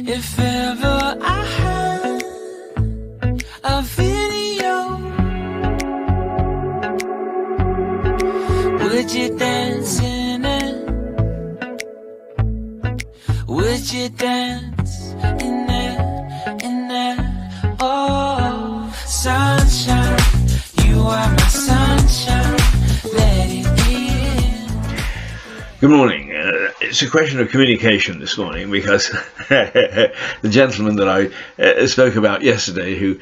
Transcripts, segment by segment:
If ever I had a video, would you dance in it? Would you dance in it, in it? Oh, sunshine, you are my sunshine, let it in. Good morning. It's a question of communication this morning, because the gentleman that I spoke about yesterday, who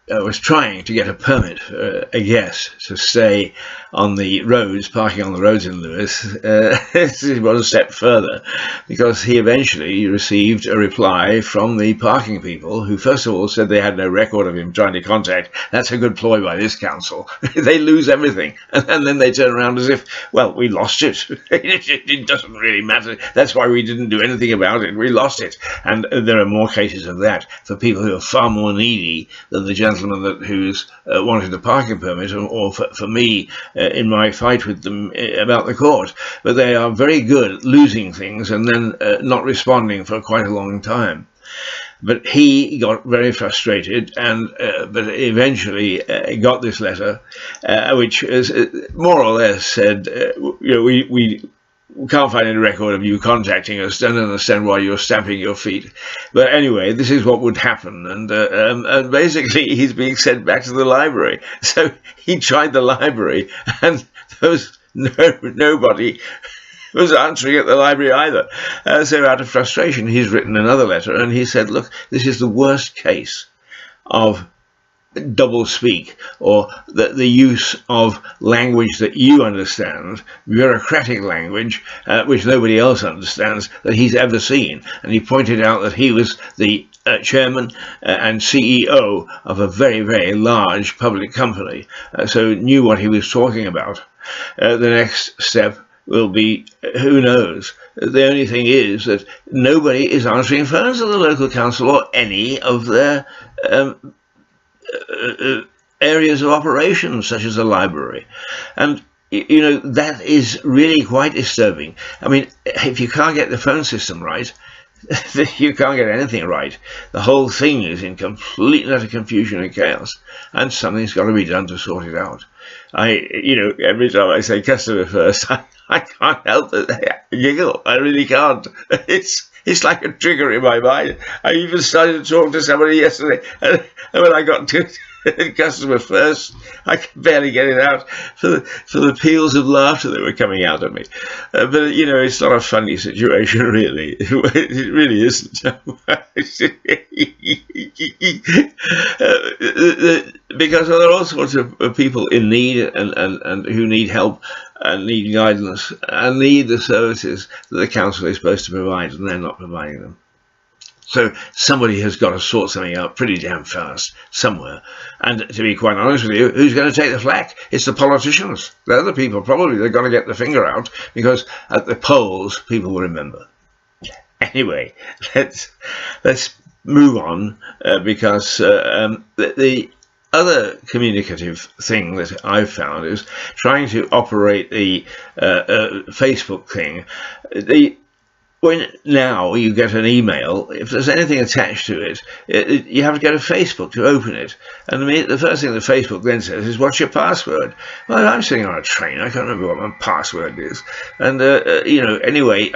was trying to get a permit, I guess, to stay on the roads, parking on the roads in Lewis, he went a step further, because he eventually received a reply from the parking people, who first of all said they had no record of him trying to contact. That's a good ploy by this council. They lose everything, and then they turn around as if, well, we lost it. It doesn't really matter. That's why we didn't do anything about it. We lost it. And there are more cases of that for people who are far more needy than the gentleman who's wanted a parking permit, or for me in my fight with them about the court. But they are very good at losing things and then not responding for quite a long time. But he got very frustrated, and but eventually got this letter, which is more or less said, we can't find any record of you contacting us. Don't understand why you're stamping your feet. But anyway, this is what would happen, and basically he's being sent back to the library. So he tried the library, and there was nobody was answering at the library either. So out of frustration, he's written another letter, and he said, look, this is the worst case of double speak, or the use of language that you understand, bureaucratic language, which nobody else understands, that he's ever seen. And he pointed out that he was the chairman and CEO of a very, very large public company, so knew what he was talking about. The next step will be, who knows? The only thing is that nobody is answering phones at the local council or any of their areas of operation, such as the library. And that is really quite disturbing. I mean, if you can't get the phone system right, you can't get anything right. The whole thing is in complete and utter confusion and chaos, and something's got to be done to sort it out. Every time I say customer first, I can't help but giggle. I really can't. It's like a trigger in my mind. I even started to talk to somebody yesterday, and when I got to customer first, I could barely get it out for the peals of laughter that were coming out at me. But it's not a funny situation, really. It really isn't. Because there are all sorts of people in need and who need help and need guidance and need the services that the council is supposed to provide, and they're not providing them. So somebody has got to sort something out pretty damn fast somewhere. And to be quite honest with you, who's going to take the flak? It's the politicians. They're the people probably they've got to get the finger out, because at the polls people will remember. Anyway, let's move on, because the other communicative thing that I've found is trying to operate the Facebook thing. When now you get an email, if there's anything attached to it, you have to go to Facebook to open it. And the first thing that Facebook then says is, what's your password? Well, I'm sitting on a train. I can't remember what my password is. And, anyway,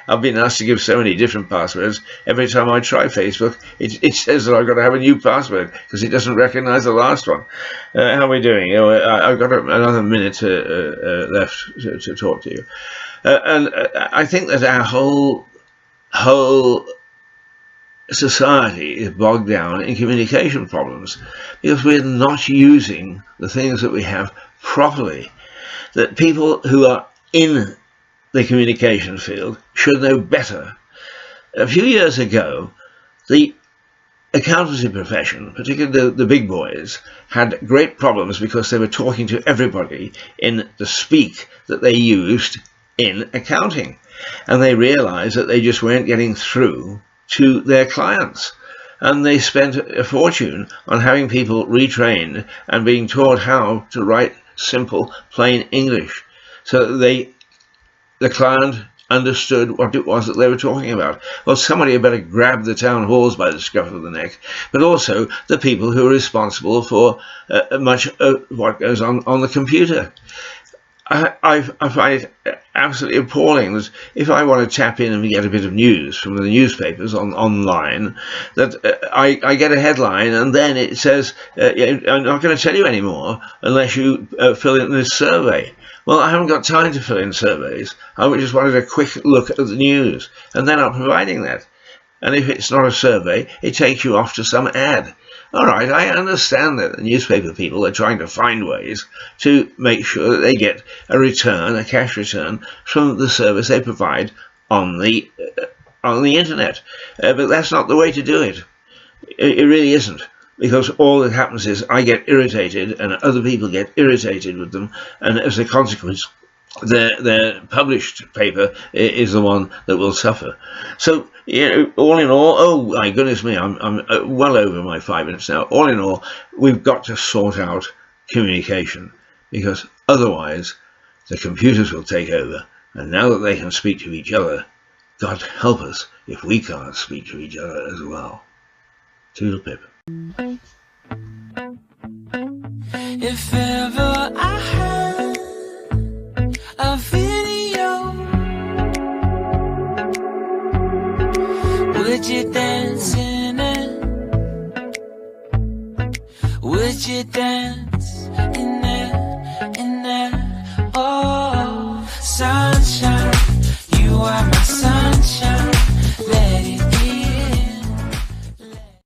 I've been asked to give so many different passwords. Every time I try Facebook, it says that I've got to have a new password because it doesn't recognize the last one. How are we doing? I've got another minute left to talk to you. And I think that our whole society is bogged down in communication problems because we're not using the things that we have properly. That people who are in the communication field should know better. A few years ago, the accountancy profession, particularly the big boys, had great problems because they were talking to everybody in the speak that they used in accounting, and they realized that they just weren't getting through to their clients, and they spent a fortune on having people retrained and being taught how to write simple plain English so that the client understood what it was that they were talking about. Well, somebody had better grab the town halls by the scruff of the neck, but also the people who are responsible for much of what goes on the computer. I find it absolutely appalling that if I want to tap in and get a bit of news from the newspapers online, that I get a headline and then it says, I'm not going to tell you anymore unless you fill in this survey. Well, I haven't got time to fill in surveys. I just wanted a quick look at the news, and they're not providing that. And if it's not a survey, it takes you off to some ad. All right, I understand that the newspaper people are trying to find ways to make sure that they get a return, a cash return, from the service they provide on the internet. But that's not the way to do it. It really isn't. Because all that happens is I get irritated and other people get irritated with them, and as a consequence, their published paper is the one that will suffer. So, all in all, oh my goodness me, I'm well over my 5 minutes now. All in all, we've got to sort out communication, because otherwise the computers will take over, and now that they can speak to each other, God help us if we can't speak to each other as well. Toodle pip. If ever I had a video, would you dance in it? Would you dance?